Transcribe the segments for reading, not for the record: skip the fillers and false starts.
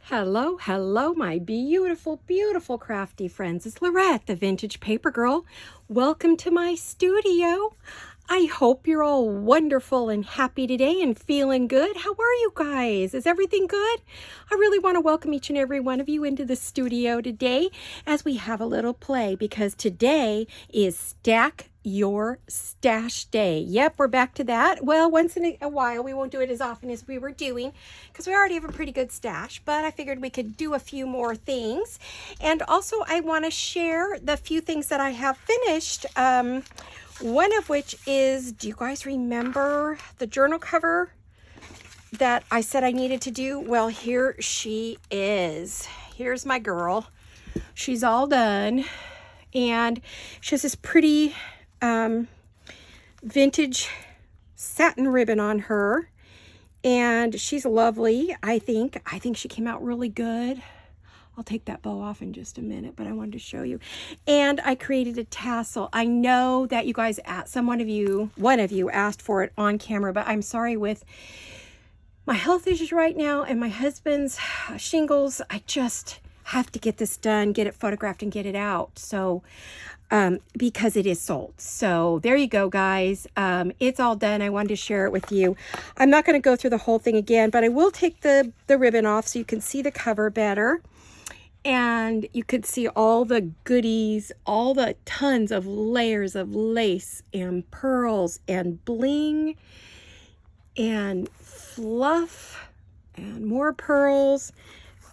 Hello, hello, my beautiful, beautiful crafty friends. It's Laurette, the Vintage Paper Girl. Welcome to my studio. I hope you're all wonderful and happy today and feeling good. How are you guys? Is everything good? I really want to welcome each and every one of you into the studio today as we have a little play, because today is Stack Your Stash Day. Yep, we're back to that. Well, once in a while. We won't do it as often as we were doing because we already have a pretty good stash, but I figured we could do a few more things. And also I want to share the few things that I have finished. One of which is, do you guys remember the journal cover that I said I needed to do? Well, here she is. Here's my girl. She's all done. And she has this pretty vintage satin ribbon on her. And she's lovely, I think. I think she came out really good. I'll take that bow off in just a minute, but I wanted to show you. And I created a tassel. I know that you guys, one of you asked for it on camera, but I'm sorry, with my health issues right now and my husband's shingles, I just have to get this done, get it photographed and get it out. So, because it is sold. So there you go, guys. It's all done. I wanted to share it with you. I'm not going to go through the whole thing again, but I will take the ribbon off so you can see the cover better. And you could see all the goodies, all the tons of layers of lace and pearls and bling and fluff and more pearls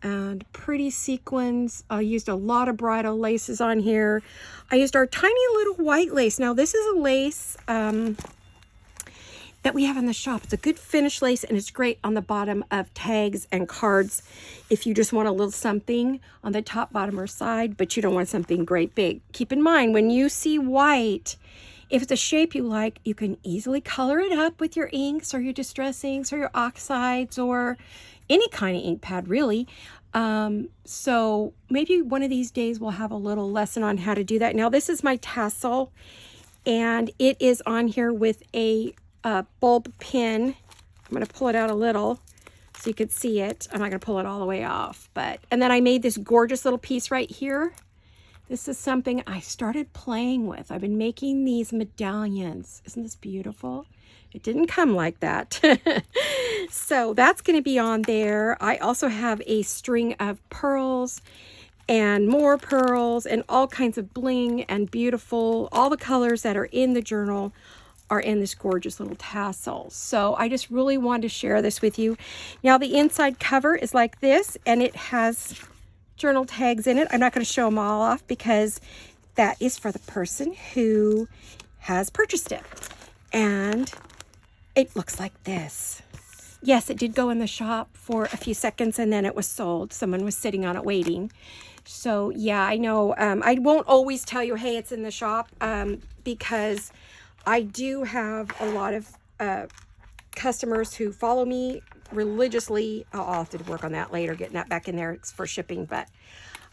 and pretty sequins. I used a lot of bridal laces on here. I used our tiny little white lace. Now this is a lace that we have in the shop. It's a good finish lace, and it's great on the bottom of tags and cards if you just want a little something on the top, bottom, or side, but you don't want something great big. Keep in mind, when you see white, if it's a shape you like, you can easily color it up with your inks or your distress inks or your oxides or any kind of ink pad, really. So maybe one of these days we'll have a little lesson on how to do that. Now this is my tassel, and it is on here with a bulb pin. I'm going to pull it out a little so you could see it. I'm not going to pull it all the way off, and then I made this gorgeous little piece right here. This is something I started playing with. I've been making these medallions. Isn't this beautiful? It didn't come like that. So that's going to be on there. I also have a string of pearls and more pearls and all kinds of bling and beautiful. All the colors that are in the journal are in this gorgeous little tassel. So I just really wanted to share this with you. Now the inside cover is like this, and it has journal tags in it. I'm not going to show them all off because that is for the person who has purchased it. And it looks like this. Yes, it did go in the shop for a few seconds and then it was sold. Someone was sitting on it waiting. So yeah, I know. I won't always tell you, hey, it's in the shop, because I do have a lot of customers who follow me religiously. I'll have to work on that later, getting that back in there. It's for shipping, but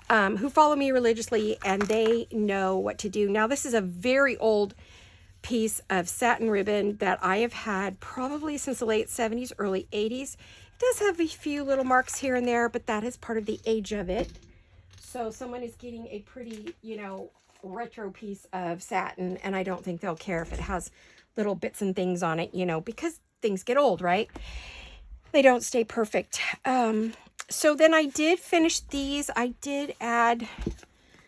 who follow me religiously, and they know what to do. Now, this is a very old piece of satin ribbon that I have had probably since the late 70s, early 80s. It does have a few little marks here and there, but that is part of the age of it. So someone is getting a pretty, retro piece of satin, and I don't think they'll care if it has little bits and things on it, because things get old, right? They don't stay perfect. So then I did finish these. I did add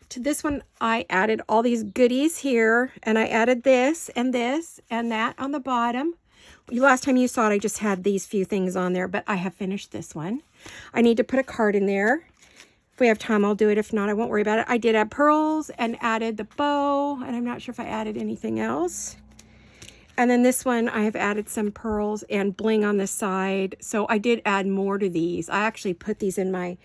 to this one, I added all these goodies here, and I added this and that on the bottom. Last time you saw it, I just had these few things on there, but I have finished this one. I need to put a card in there. If we have time, I'll do it. If not, I won't worry about it. I did add pearls and added the bow, and I'm not sure if I added anything else. And then this one, I have added some pearls and bling on the side. So I did add more to these. I actually put these in my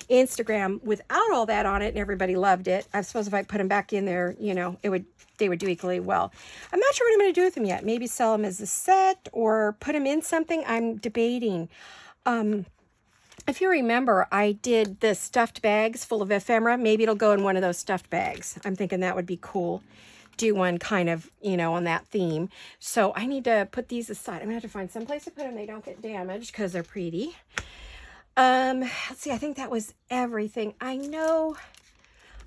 Instagram without all that on it, and everybody loved it. I suppose if I put them back in there, they would do equally well. I'm not sure what I'm going to do with them yet. Maybe sell them as a set or put them in something. I'm debating. If you remember, I did the stuffed bags full of ephemera. Maybe it'll go in one of those stuffed bags. I'm thinking that would be cool. Do one kind of, on that theme. So I need to put these aside. I'm going to have to find some place to put them. They don't get damaged because they're pretty. Let's see, I think that was everything. I know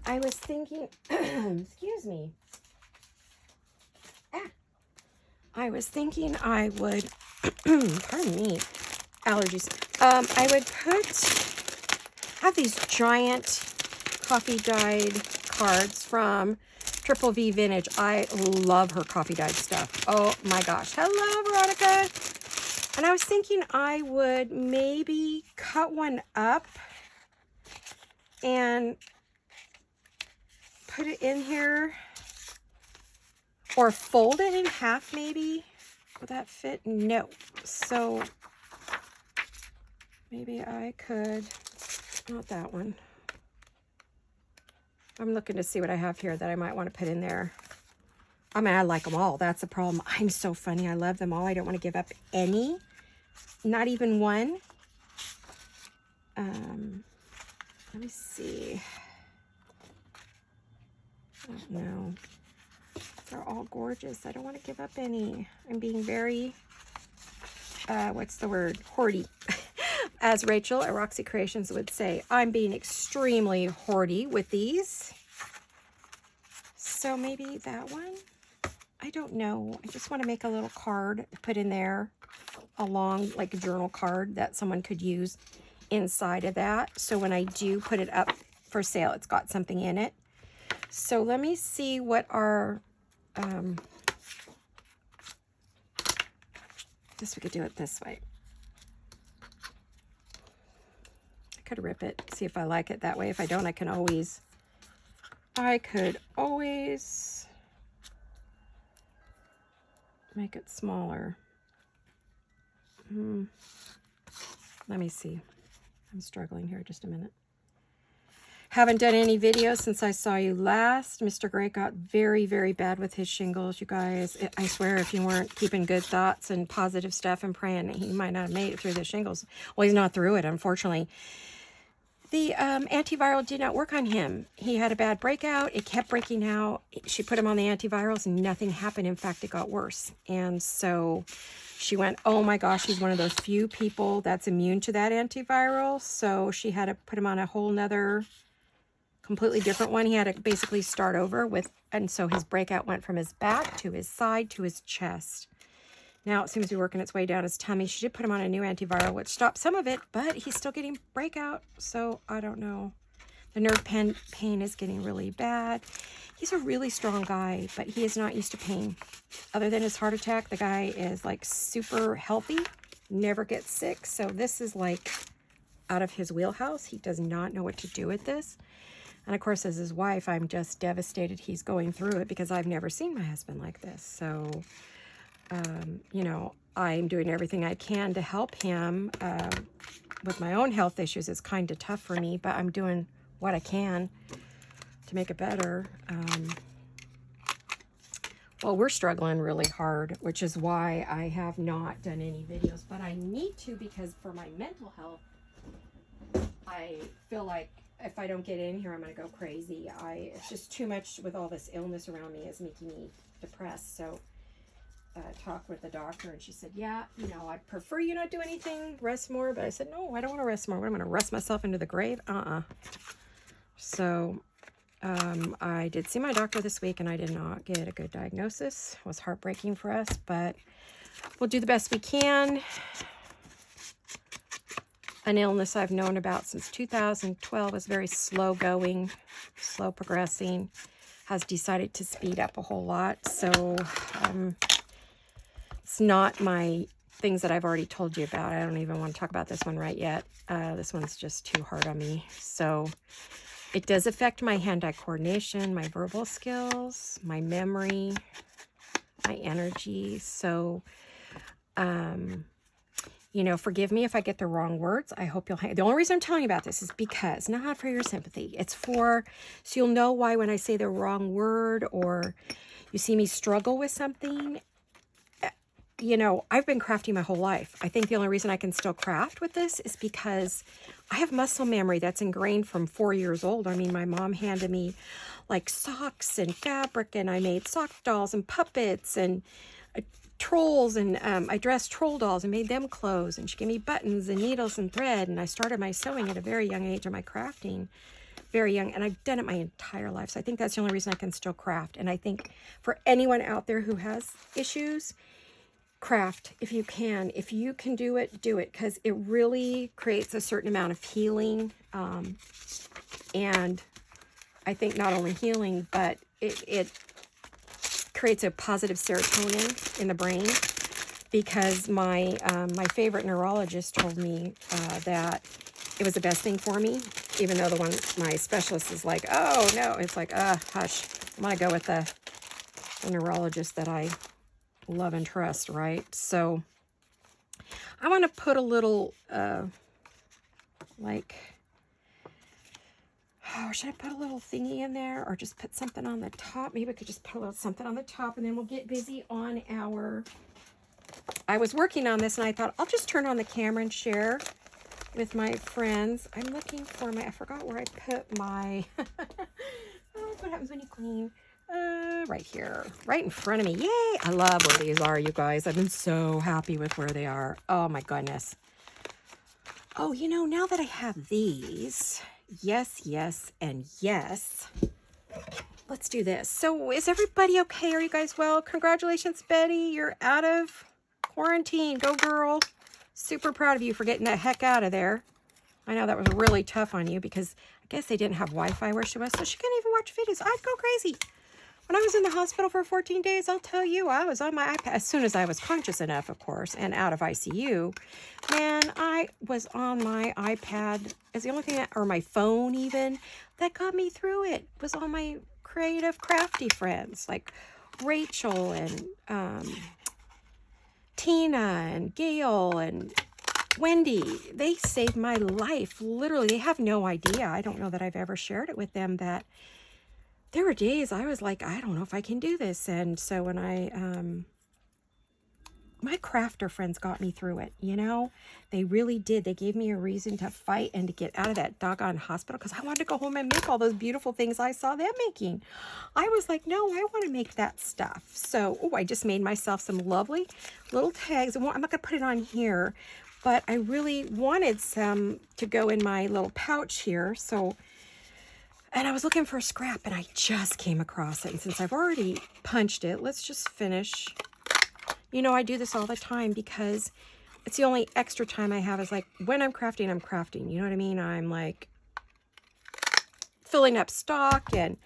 I was thinking, excuse me. I was thinking I would, pardon me, allergies. I would have these giant coffee dyed cards from Triple V Vintage. I love her coffee dyed stuff. Oh my gosh. Hello, Veronica. And I was thinking I would maybe cut one up and put it in here, or fold it in half maybe. Would that fit? No. So maybe I could, not that one. I'm looking to see what I have here that I might want to put in there. I mean, I like them all. That's the problem. I'm so funny. I love them all. I don't want to give up any. Not even one. Let me see. I don't know. They're all gorgeous. I don't want to give up any. I'm being very, what's the word? Hoardy. As Rachel at Roxy Creations would say, I'm being extremely hoardy with these. So maybe that one? I don't know. I just want to make a little card to put in there, along like a journal card that someone could use inside of that. So when I do put it up for sale, it's got something in it. So let me see what our, we could do it this way. I could rip it, see if I like it that way. If I don't, I could always make it smaller. Let me see. I'm struggling here, just a minute. Haven't done any videos since I saw you last. Mr. Gray got very, very bad with his shingles, you guys. I swear, if you weren't keeping good thoughts and positive stuff and praying, he might not have made it through the shingles. Well, he's not through it, unfortunately. The antiviral did not work on him. He had a bad breakout. It kept breaking out. She put him on the antivirals and nothing happened. In fact, it got worse. And so she went, oh my gosh, he's one of those few people that's immune to that antiviral. So she had to put him on a whole nother, completely different one. He had to basically start over with, and so his breakout went from his back to his side to his chest. Now it seems to be working its way down his tummy. She did put him on a new antiviral, which stopped some of it, but he's still getting breakout. So I don't know. The nerve pain is getting really bad. He's a really strong guy, but he is not used to pain. Other than his heart attack, the guy is like super healthy, never gets sick. So this is like out of his wheelhouse. He does not know what to do with this. And of course, as his wife, I'm just devastated he's going through it because I've never seen my husband like this. So, you know, I'm doing everything I can to help him with my own health issues. It's kind of tough for me, but I'm doing what I can to make it better. Well, we're struggling really hard, which is why I have not done any videos, but I need to, because for my mental health, I feel like if I don't get in here, I'm going to go crazy. It's just too much with all this illness around me is making me depressed. So talked with the doctor, and she said, yeah, you know, I'd prefer you not do anything, rest more. But I said, no, I don't want to rest more. What, I'm going to rest myself into the grave? So I did see my doctor this week, and I did not get a good diagnosis. It was heartbreaking for us, but we'll do the best we can. An illness I've known about since 2012 is very slow going, slow progressing, has decided to speed up a whole lot. So it's not my things that I've already told you about. I don't even want to talk about this one right yet. This one's just too hard on me. So it does affect my hand-eye coordination, my verbal skills, my memory, my energy. So, you know, forgive me if I get the wrong words. I hope you'll the only reason I'm telling you about this is because, not for your sympathy. It's for, so you'll know why when I say the wrong word or you see me struggle with something. You know, I've been crafting my whole life. I think the only reason I can still craft with this is because I have muscle memory that's ingrained from 4 years old. I mean, my mom handed me like socks and fabric, and I made sock dolls and puppets and trolls, and I dressed troll dolls and made them clothes, and she gave me buttons and needles and thread, and I started my sewing at a very young age and my crafting very young, and I've done it my entire life. So I think that's the only reason I can still craft. And I think for anyone out there who has issues, craft if you can. If you can do it, because it really creates a certain amount of healing. And I think not only healing, but it creates a positive serotonin in the brain, because my favorite neurologist told me that it was the best thing for me, even though my specialist is like, oh no, it's like, hush, I'm gonna go with the neurologist that I love and trust, right? So I want to put a little should I put a little thingy in there, or just put something on the top? Maybe I could just put a little something on the top, and then we'll get busy on I was working on this, and I thought I'll just turn on the camera and share with my friends. I'm looking for I forgot where I put my, oh, what happens when you clean? Right here, right in front of me. Yay! I love where these are, you guys. I've been so happy with where they are. Oh my goodness. Oh, now that I have these, yes, and yes, let's do this. So is everybody okay? Are you guys well? Congratulations, Betty. You're out of quarantine. Go, girl. Super proud of you for getting the heck out of there. I know that was really tough on you, because I guess they didn't have Wi-Fi where she was, so she couldn't even watch videos. I'd go crazy. When I was in the hospital for 14 days, I'll tell you, I was on my iPad. As soon as I was conscious enough, of course, and out of ICU, man, I was on my iPad. It's the only thing or my phone even, that got me through it. Was all my creative, crafty friends, like Rachel and Tina and Gail and Wendy. They saved my life. Literally, they have no idea. I don't know that I've ever shared it with them, that there were days I was like, I don't know if I can do this. And so when my crafter friends got me through it, they really did. They gave me a reason to fight and to get out of that doggone hospital, because I wanted to go home and make all those beautiful things I saw them making. I was like, no, I want to make that stuff. So, I just made myself some lovely little tags. I'm not going to put it on here, but I really wanted some to go in my little pouch here. So, and I was looking for a scrap, and I just came across it. And since I've already punched it, let's just finish. I do this all the time, because it's the only extra time I have is like when I'm crafting. You know what I mean? I'm like filling up stock, and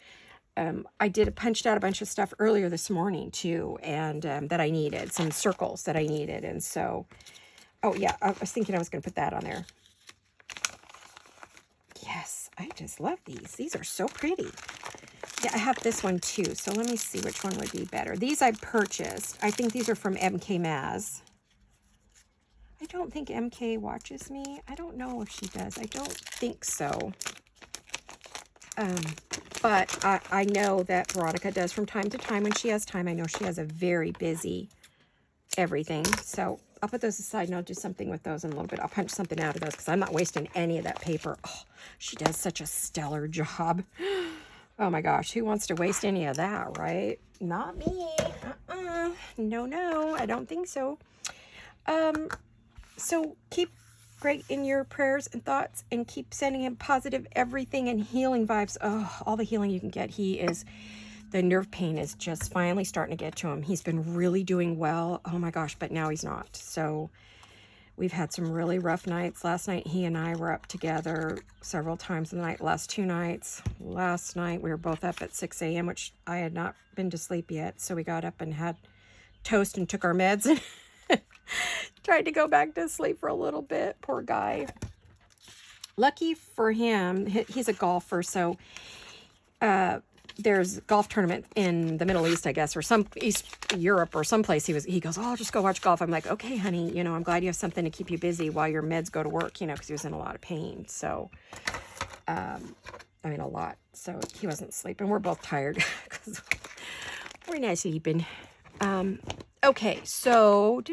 I punched out a bunch of stuff earlier this morning too, and that I needed, some circles that I needed. And so, oh yeah, I was thinking I was going to put that on there. Yes, I just love these. These are so pretty. Yeah, I have this one too. So let me see which one would be better. These I purchased. I think these are from MK Maz. I don't think MK watches me. I don't know if she does. I don't think so. But I know that Veronica does from time to time when she has time. I know she has a very busy everything. So I'll put those aside, and I'll do something with those in a little bit. I'll punch something out of those, because I'm not wasting any of that paper. Oh, she does such a stellar job. Oh my gosh, who wants to waste any of that, right? Not me. No, I don't think so. So keep great in your prayers and thoughts, and keep sending him positive everything and healing vibes. Oh, all the healing you can get. The nerve pain is just finally starting to get to him. He's been really doing well. Oh my gosh, but now he's not. So we've had some really rough nights. Last night, he and I were up together several times in the night. Last 2 nights. Last night, we were both up at 6 a.m., which I had not been to sleep yet. So we got up and had toast and took our meds and tried to go back to sleep for a little bit. Poor guy. Lucky for him, he's a golfer, so there's a golf tournament in the Middle East, I guess, or some East Europe or someplace. He goes, oh, I'll just go watch golf. I'm like, okay, honey, I'm glad you have something to keep you busy while your meds go to work, because he was in a lot of pain. So, a lot. So he wasn't sleeping. We're both tired because we're not sleeping. Okay, so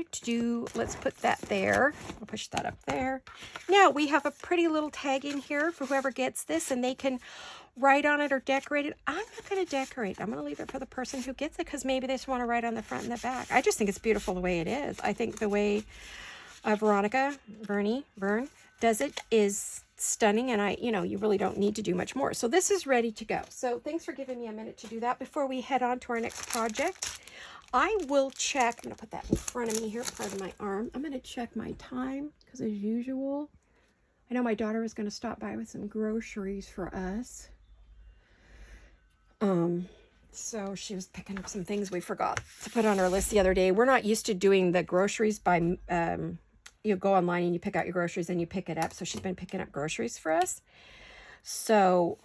let's put that there. I'll push that up there. Now we have a pretty little tag in here for whoever gets this, and they can write on it or decorate it. I'm not going to decorate. I'm going to leave it for the person who gets it because maybe they just want to write on the front and the back. I just think it's beautiful the way it is. I think the way Vern does it is stunning, and you really don't need to do much more. So this is ready to go. So thanks for giving me a minute to do that before we head on to our next project. I will check. I'm going to put that in front of me here, pardon my arm. I'm going to check my time because as usual, I know my daughter was going to stop by with some groceries for us. So she was picking up some things we forgot to put on our list the other day. We're not used to doing the groceries by, you go online and you pick out your groceries and you pick it up. So she's been picking up groceries for us. So,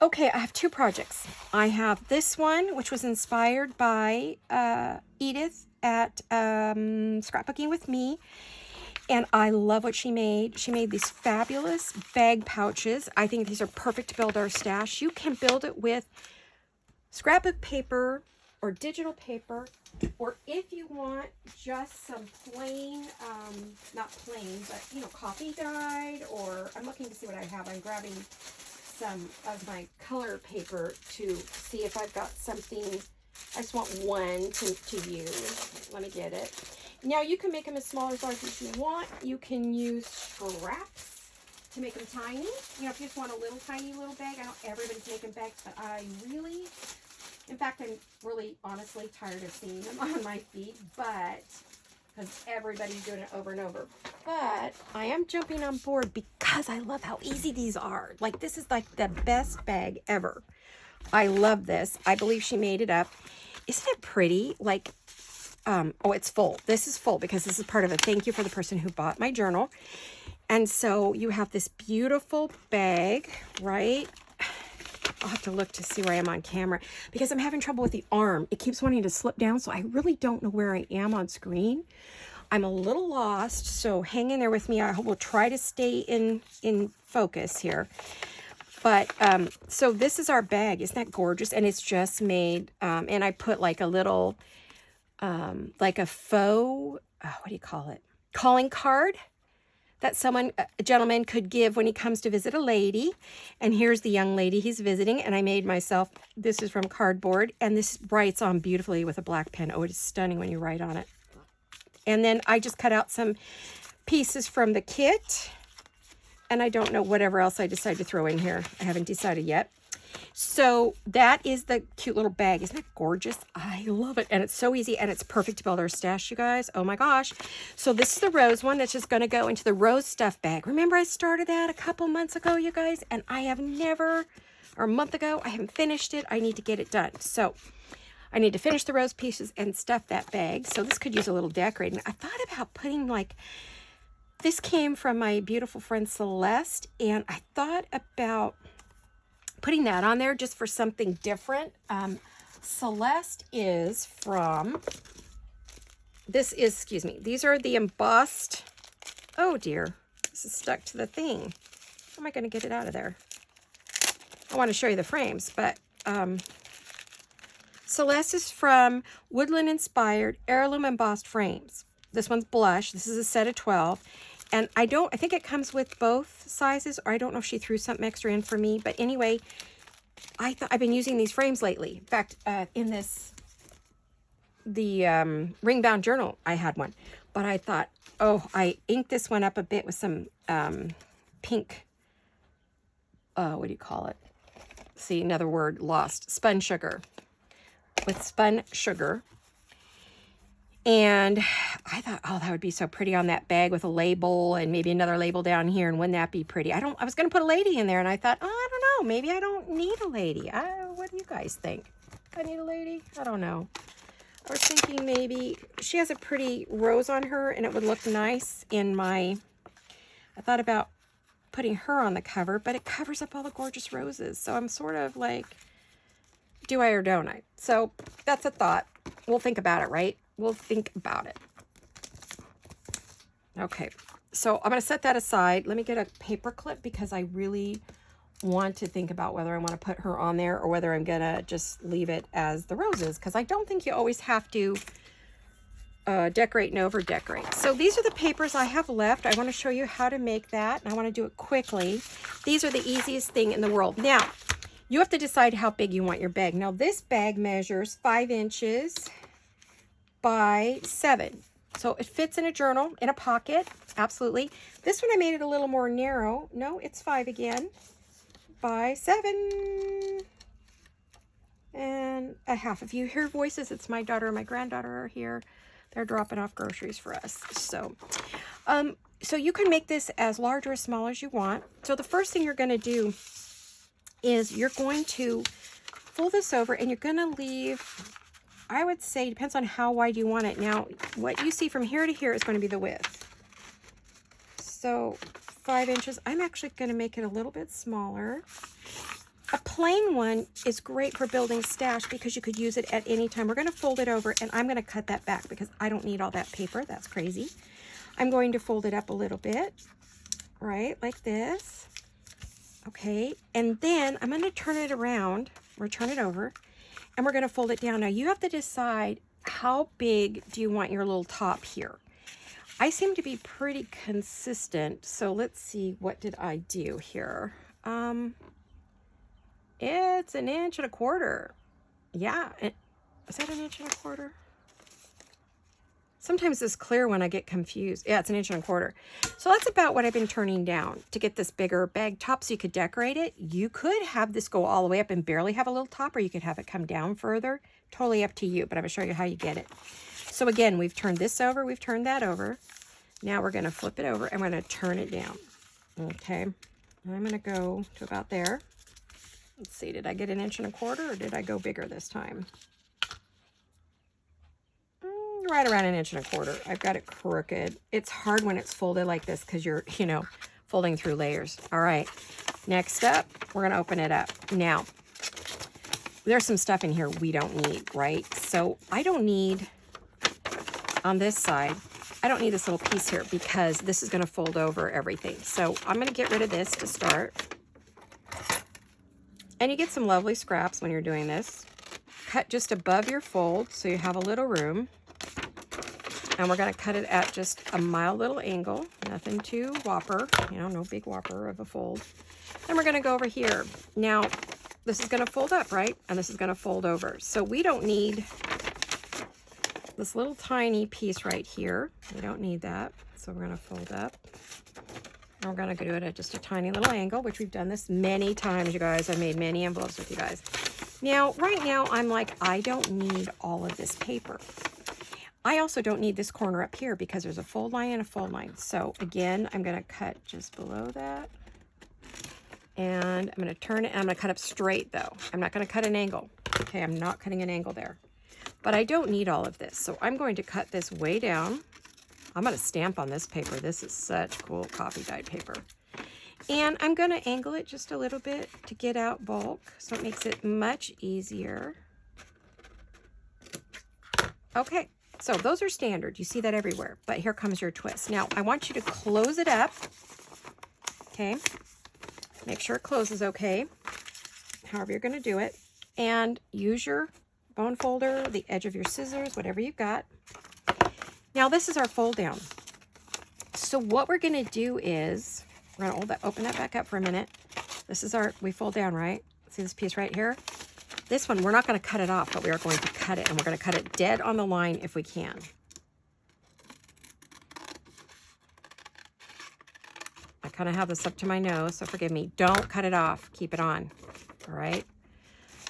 okay, I have two projects. I have this one, which was inspired by Edith at Scrapbooking with Me. And I love what she made. She made these fabulous bag pouches. I think these are perfect to build our stash. You can build it with scrapbook paper or digital paper, or if you want just some plain, not plain, but coffee dyed, or I'm looking to see what I have. I'm grabbing some of my color paper to see if I've got something. I just want one to use. Let me get it. Now you can make them as small or as large as you want. You can use scraps to make them tiny. If you just want a little tiny little bag. I know everybody's making bags, but in fact, I'm really honestly tired of seeing them on my feed, but because everybody's doing it over and over. But I am jumping on board because I love how easy these are. Like, this is like the best bag ever. I love this. I believe she made it up. Isn't it pretty? Like, oh, it's full. This is full because this is part of a thank you for the person who bought my journal. And so you have this beautiful bag, right? I'll have to look to see where I am on camera because I'm having trouble with the arm. It keeps wanting to slip down, so I really don't know where I am on screen. I'm a little lost, so hang in there with me. I will try to stay in focus here. But, so this is our bag. Isn't that gorgeous? And it's just made, and I put like a little, like a faux, what do you call it? Calling card that a gentleman could give when he comes to visit a lady. And here's the young lady he's visiting. And I made myself, this is from cardboard, and this writes on beautifully with a black pen. Oh, it is stunning when you write on it. And then I just cut out some pieces from the kit. And I don't know whatever else I decide to throw in here. I haven't decided yet. So that is the cute little bag. Isn't that gorgeous? I love it. And it's so easy, and it's perfect to build our stash, you guys. Oh my gosh. So this is the rose one that's just going to go into the rose stuff bag. Remember I started that a couple months ago, you guys? And I have never, or a month ago, I haven't finished it. I need to get it done. So I need to finish the rose pieces and stuff that bag. So this could use a little decorating. I thought about putting like, this came from my beautiful friend Celeste, and I thought about putting that on there just for something different. Celeste is from, these are the embossed, oh dear, this is stuck to the thing. How am I going to get it out of there? I want to show you the frames, but Celeste is from Woodland Inspired Heirloom Embossed Frames. This one's blush. This is a set of 12. And I think it comes with both sizes, or I don't know if she threw something extra in for me. But anyway, I've been using these frames lately. In fact, in the ring-bound journal, I had one. But I thought, oh, I inked this one up a bit with some pink, what do you call it? See, another word lost. Spun sugar. With spun sugar. And I thought, oh, that would be so pretty on that bag with a label and maybe another label down here. And wouldn't that be pretty? I was going to put a lady in there, and I thought, oh, I don't know. Maybe I don't need a lady. What do you guys think? I need a lady? I don't know. I was thinking maybe she has a pretty rose on her, and it would look nice in I thought about putting her on the cover, but it covers up all the gorgeous roses. So I'm sort of like, do I or don't I? So that's a thought. We'll think about it, right? We'll think about it. Okay, so I'm going to set that aside. Let me get a paper clip because I really want to think about whether I want to put her on there or whether I'm going to just leave it as the roses, because I don't think you always have to decorate and over decorate. So these are the papers I have left. I want to show you how to make that, and I want to do it quickly. These are the easiest thing in the world. Now, you have to decide how big you want your bag. Now, this bag measures 5 inches by 7. So it fits in a journal, in a pocket, absolutely. This one I made it a little more narrow. No, it's 5 again, by 7 and a half. If you hear voices, it's my daughter and my granddaughter are here. They're dropping off groceries for us. So you can make this as large or as small as you want. So the first thing you're going to do is you're going to fold this over, and you're going to leave, I would say, depends on how wide you want it. Now, what you see from here to here is going to be the width. So 5 inches. I'm actually going to make it a little bit smaller. A plain one is great for building stash because you could use it at any time. We're going to fold it over, and I'm going to cut that back because I don't need all that paper. That's crazy. I'm going to fold it up a little bit, right, like this. Okay, and then I'm going to turn it around, or turn it over, and we're going to fold it down. Now, you have to decide how big do you want your little top here. I seem to be pretty consistent, so let's see, what did I do here? It's 1.25 inches. Yeah, is that 1.25 inches? Sometimes this clear one I get confused. Yeah, it's 1.25 inches. So that's about what I've been turning down to get this bigger bag top so you could decorate it. You could have this go all the way up and barely have a little top, or you could have it come down further. Totally up to you, but I'm going to show you how you get it. So again, we've turned this over, we've turned that over. Now we're going to flip it over, and we're going to turn it down. Okay, and I'm going to go to about there. Let's see, did I get 1.25 inches, or did I go bigger this time? Right around 1.25 inches. I've got it crooked. It's hard when it's folded like this because you're, folding through layers. All right, next up, we're going to open it up. Now, there's some stuff in here we don't need, right? So I don't need, on this side, I don't need this little piece here because this is going to fold over everything. So I'm going to get rid of this to start. And you get some lovely scraps when you're doing this. Cut just above your fold so you have a little room. And we're going to cut it at just a mild little angle. Nothing too whopper, no big whopper of a fold. Then we're going to go over here. Now, this is going to fold up, right? And this is going to fold over. So we don't need this little tiny piece right here. We don't need that. So we're going to fold up. And we're going to do it at just a tiny little angle, which we've done this many times, you guys. I've made many envelopes with you guys. Now, right now, I'm like, I don't need all of this paper. I also don't need this corner up here because there's a fold line and a fold line. So again, I'm going to cut just below that. And I'm going to turn it, and I'm going to cut up straight though. I'm not going to cut an angle. Okay, I'm not cutting an angle there. But I don't need all of this. So I'm going to cut this way down. I'm going to stamp on this paper. This is such cool coffee dyed paper. And I'm going to angle it just a little bit to get out bulk, so it makes it much easier. Okay, so those are standard. You see that everywhere, but here comes your twist. Now, I want you to close it up, okay? Make sure it closes okay, however you're going to do it. And use your bone folder, the edge of your scissors, whatever you've got. Now, this is our fold down. So what we're going to do is, we're going to open that back up for a minute. This is we fold down, right? See this piece right here? This one, we're not going to cut it off, but we are going to cut it, and we're going to cut it dead on the line if we can. I kind of have this up to my nose, so forgive me. Don't cut it off. Keep it on. All right?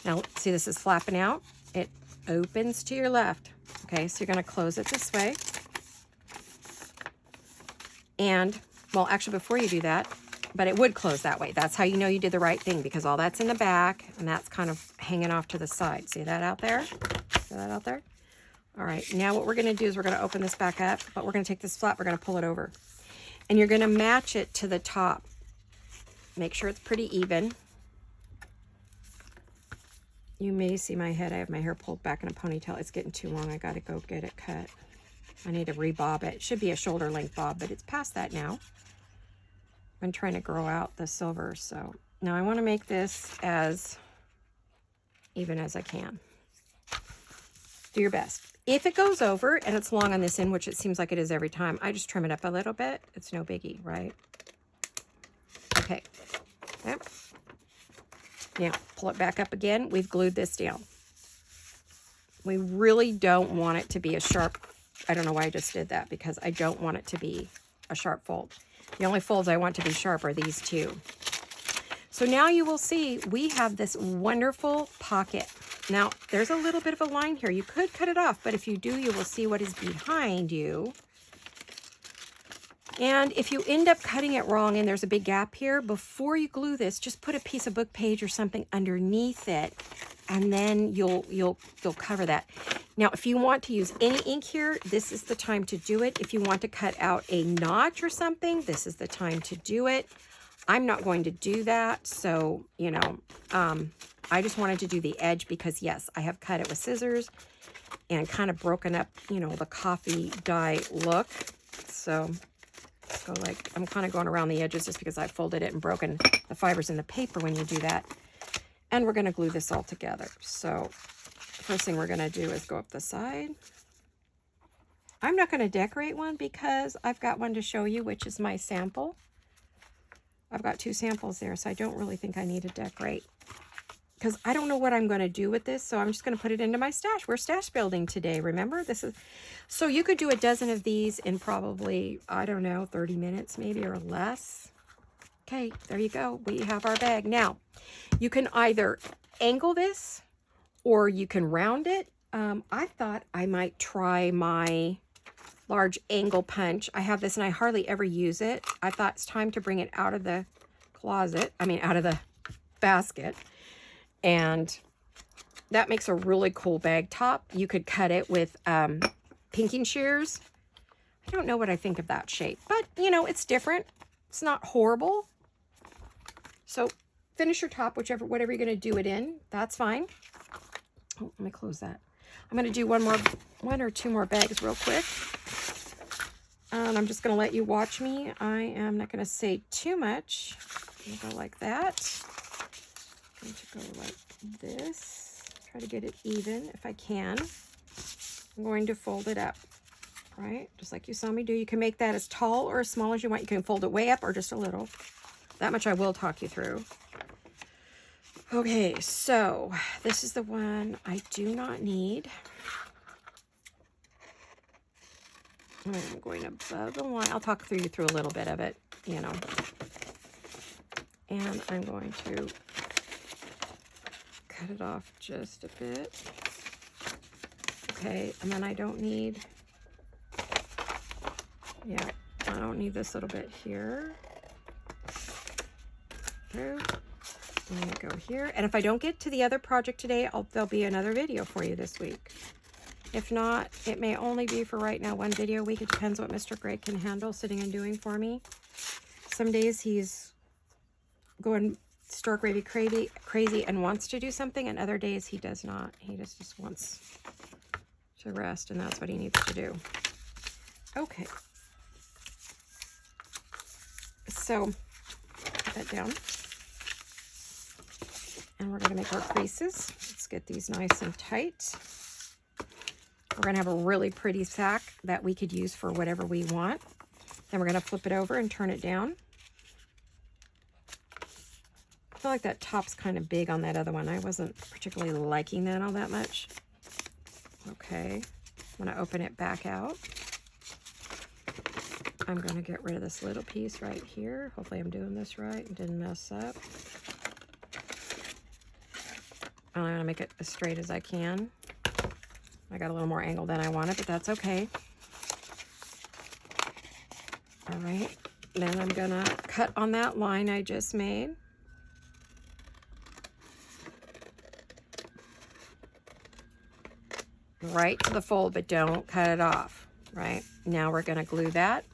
Now, see, this is flapping out. It opens to your left. Okay, so you're going to close it this way. And, well, actually, before you do that, but it would close that way. That's how you know you did the right thing, because all that's in the back, and that's kind of hanging off to the side. See that out there? See that out there? All right, now what we're going to do is we're going to open this back up, but we're going to take this flap, we're going to pull it over. And you're going to match it to the top. Make sure it's pretty even. You may see my head. I have my hair pulled back in a ponytail. It's getting too long. I got to go get it cut. I need to rebob it. It should be a shoulder length bob, but it's past that now. I'm trying to grow out the silver. So now I want to make this as even as I can. Do your best. If it goes over and it's long on this end, which it seems like it is every time, I just trim it up a little bit. It's no biggie, right? Okay. Yep. Now, pull it back up again. We've glued this down. We really don't want it to be a sharp, I don't know why I just did that, because I don't want it to be a sharp fold. The only folds I want to be sharp are these two. So now you will see we have this wonderful pocket. Now, there's a little bit of a line here. You could cut it off, but if you do, you will see what is behind you. And if you end up cutting it wrong and there's a big gap here, before you glue this, just put a piece of book page or something underneath it, and then you'll cover that. Now, if you want to use any ink here, this is the time to do it. If you want to cut out a notch or something, this is the time to do it. I'm not going to do that, so, you know, I just wanted to do the edge because, yes, I have cut it with scissors and kind of broken up, you know, the coffee dye look. So like, I'm kind of going around the edges just because I folded it and broken the fibers in the paper when you do that. And we're going to glue this all together. So the first thing we're going to do is go up the side. I'm not going to decorate one because I've got one to show you, which is my sample. I've got 2 samples there, so I don't really think I need to decorate because I don't know what I'm going to do with this, so I'm just going to put it into my stash. We're stash building today, remember? This is so you could do a dozen of these in probably, I don't know, 30 minutes maybe or less. Okay, there you go. We have our bag. Now, you can either angle this or you can round it. I thought I might try my large angle punch. I have this and I hardly ever use it. I thought it's time to bring it out of the closet. I mean, out of the basket. And that makes a really cool bag top. You could cut it with pinking shears. I don't know what I think of that shape, but you know, it's different. It's not horrible. So finish your top, whatever you're going to do it in. That's fine. Oh, let me close that. I'm going to do one or two more bags real quick. And I'm just going to let you watch me. I am not going to say too much. I'm going to go like that. I'm going to go like this. Try to get it even if I can. I'm going to fold it up, right? Just like you saw me do. You can make that as tall or as small as you want. You can fold it way up or just a little. That much I will talk you through. Okay, so this is the one I do not need. I'm going above the line. I'll talk you through a little bit of it, you know. And I'm going to cut it off just a bit. Okay, and then I don't need, yeah, I don't need this little bit here. Through. I'm going to go here. And if I don't get to the other project today, there'll be another video for you this week. If not, it may only be for right now 1 video a week. It depends what Mr. Greg can handle sitting and doing for me. Some days he's going stir gravy crazy and wants to do something, and other days he does not. He just wants to rest, and that's what he needs to do. Okay. So, put that down. And we're going to make our creases. Let's get these nice and tight. We're going to have a really pretty sack that we could use for whatever we want. Then we're going to flip it over and turn it down. I feel like that top's kind of big on that other one. I wasn't particularly liking that all that much. Okay, I'm going to open it back out. I'm going to get rid of this little piece right here. Hopefully I'm doing this right and didn't mess up. I'm going to make it as straight as I can. I got a little more angle than I wanted, but that's okay. All right, then I'm going to cut on that line I just made. Right to the fold, but don't cut it off, right? Now we're going to glue that.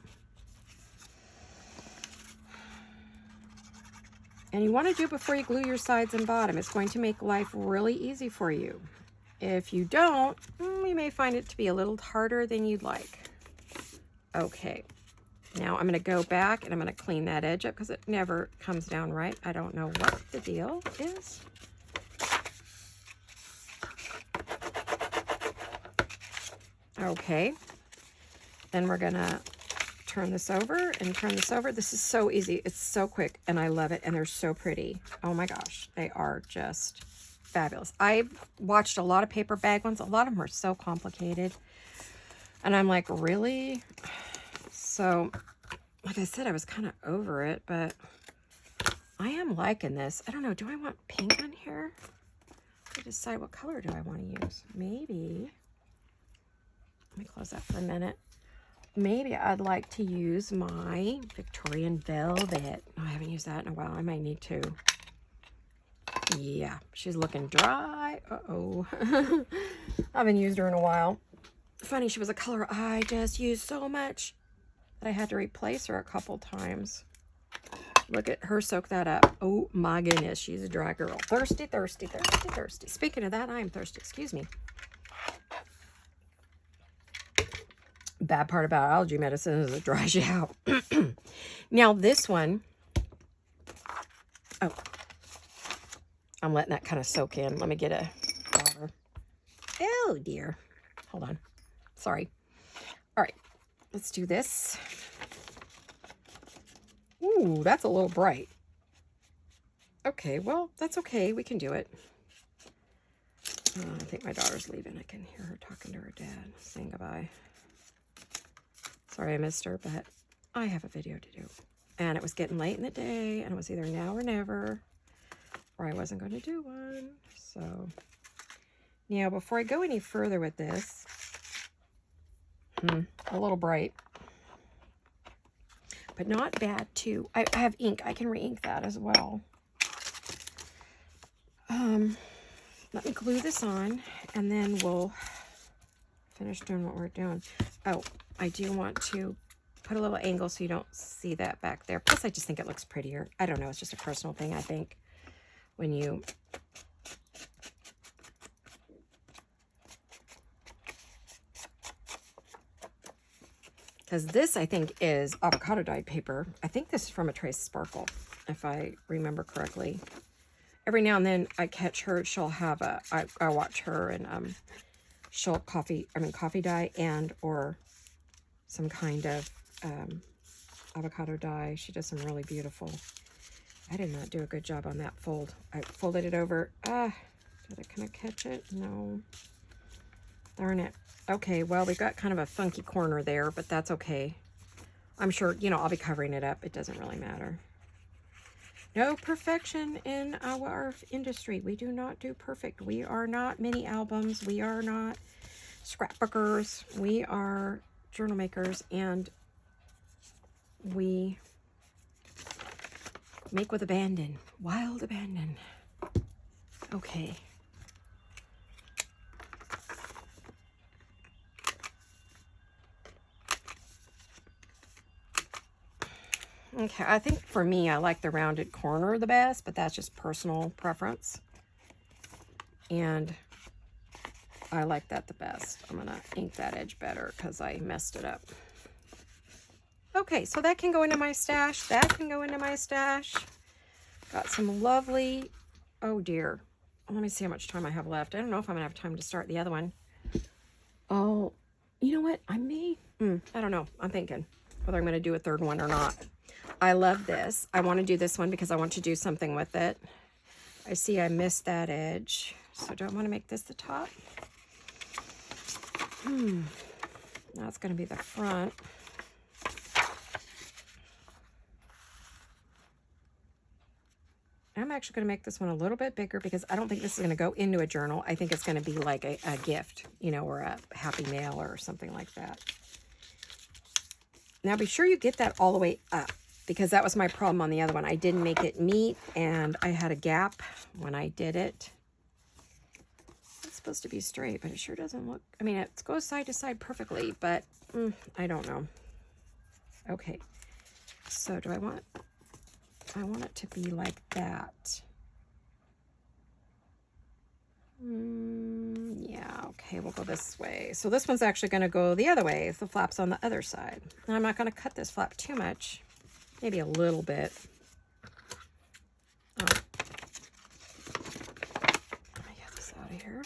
And you want to do it before you glue your sides and bottom. It's going to make life really easy for you. If you don't, you may find it to be a little harder than you'd like. Okay, now I'm going to go back and I'm going to clean that edge up because it never comes down right. I don't know what the deal is. Okay. Then we're gonna turn this over and turn this over. This is so easy. It's so quick and I love it. And they're so pretty. Oh my gosh. They are just fabulous. I've watched a lot of paper bag ones. A lot of them are so complicated. And I'm like, really? So, like I said, I was kind of over it, but I am liking this. I don't know. Do I want pink on here? I decide what color do I want to use. Maybe. Let me close that for a minute. Maybe I'd like to use my Victorian Velvet. Oh, I haven't used that in a while. I might need to. Yeah, she's looking dry. Uh-oh. I haven't used her in a while. Funny, she was a color I just used so much that I had to replace her a couple times. Look at her soak that up. Oh my goodness, she's a dry girl. Thirsty, thirsty, thirsty, thirsty. Speaking of that, I am thirsty. Excuse me. Bad part about allergy medicine is it dries you out. Now this one, oh, I'm letting that kind of soak in. Let me get a water. Oh dear. Hold on. Sorry. All right, let's do this. Ooh, that's a little bright. Okay, well, that's okay. We can do it. I think my daughter's leaving. I can hear her talking to her dad, saying goodbye. Sorry I missed her, but I have a video to do. And it was getting late in the day, and it was either now or never, or I wasn't going to do one. So, now before I go any further with this, a little bright, but not bad too. I have ink. I can re-ink that as well. Let me glue this on, and then we'll finish doing what we're doing. Oh, I do want to put a little angle so you don't see that back there. Plus, I just think it looks prettier. I don't know. It's just a personal thing, I think. When you... Because this, I think, is avocado dyed paper. I think this is from a Trace Sparkle, if I remember correctly. Every now and then I catch her. She'll have a... I watch her, and she'll coffee dye and or some kind of avocado dye. She does some really beautiful. I did not do a good job on that fold. I folded it over. Did I kind of catch it? No. Darn it. Okay, well, we've got kind of a funky corner there, but that's okay. I'm sure, you know, I'll be covering it up. It doesn't really matter. No perfection in our industry. We do not do perfect. We are not mini albums. We are not scrapbookers. We are journal makers, and we make with abandon. Wild abandon. Okay. Okay, I think for me, I like the rounded corner the best, but that's just personal preference. And I like that the best. I'm going to ink that edge better because I messed it up. Okay, so that can go into my stash. That can go into my stash. Got some lovely... Oh, dear. Let me see how much time I have left. I don't know if I'm going to have time to start the other one. Oh, you know what? I may... I don't know. I'm thinking whether I'm going to do a third one or not. I love this. I want to do this one because I want to do something with it. I see I missed that edge. So do I want to make this the top? That's going to be the front. I'm actually going to make this one a little bit bigger because I don't think this is going to go into a journal. I think it's going to be like a gift, you know, or a happy mail or something like that. Now be sure you get that all the way up, because that was my problem on the other one. I didn't make it meet, and I had a gap when I did it. It's supposed to be straight, but it sure doesn't look... I mean, it goes side to side perfectly, but I don't know. Okay, so do I want... I want it to be like that. Yeah, okay, we'll go this way. So this one's actually going to go the other way if the flap's on the other side. And I'm not going to cut this flap too much. Maybe a little bit. Oh. Let me get this out of here.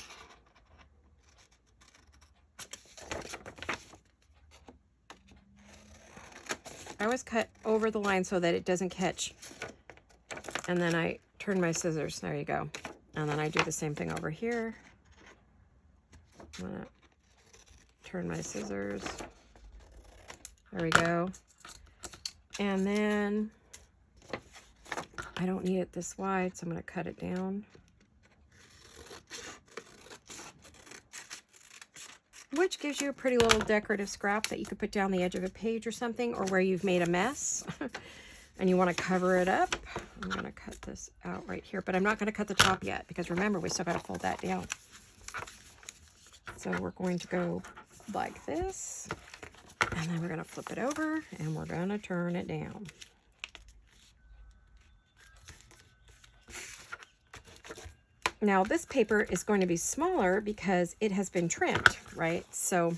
I always cut over the line so that it doesn't catch. And then I turn my scissors. There you go. And then I do the same thing over here. I'm gonna turn my scissors. There we go. And then I don't need it this wide, so I'm gonna cut it down. Which gives you a pretty little decorative scrap that you could put down the edge of a page or something, or where you've made a mess and you want to cover it up. I'm going to cut this out right here, but I'm not going to cut the top yet because remember, we still got to fold that down. So we're going to go like this, and then we're going to flip it over and we're going to turn it down. Now this paper is going to be smaller because it has been trimmed, right? So